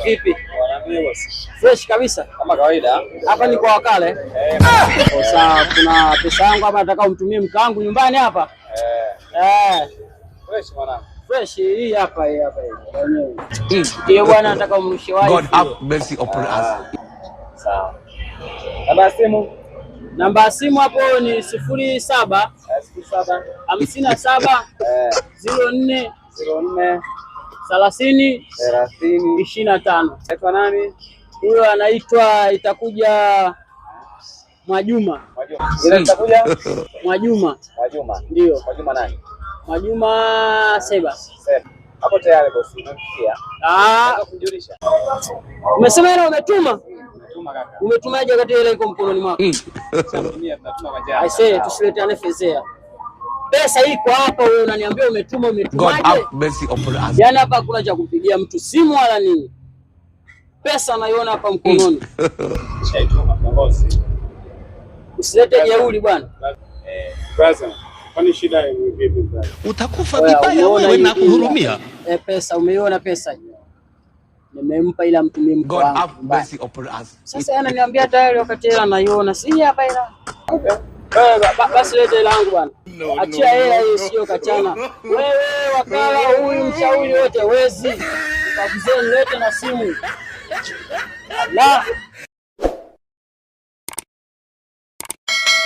vipi? Fresh kabisa kama kawaida. Hapa ni kwa wakale. Sasa kuna pesa yangu hapa nataka umtumie mkangu nyumbani hapa. Fresh mwanangu. Fresh hii hapa Hiyo bwana nataka umrushie wapi? God have mercy upon us. Sawa. Namba simu? Namba simu hapo ni 07 57 04 30 25. Aitwa nani? Huyo anaitwa itakuja Mwajuma. Ile itakuja Mwajuma. Ndio. Mwajuma nani? Mwajuma Seba. Hapo tayari bosi, umefikia. Kujulisha. Umesema ile umetuma? Umetuma kaka. Umetumaje wakati ile iko mkononi mwako? Tunatuma kwa jana. I say tusiletane fezea. Pesa iko hapa, wewe unaniambia umetumaje? God have mercy upon us. Yaani hapa hakuna cha kupigia mtu simu wala nini. Pesa naiona hapa mkononi. Shaituma bosi. Usilete jeuri bwana. Brother, kwani shida ni vipi brother? Utakufa vibaya wewe na kuhurumia. Pesa umeiona pesa. Nimempa ila mtumie mko wangu. God have mercy upon us. Sasa ananiambia tayari wakati hela naiona. Si hapa ila. Basi lete hela yangu bwana. Achia hela hiyo sio kachana. Wewe wakala huyu mshauri wote wezi. Ukakuzeni lete na simu. Allah.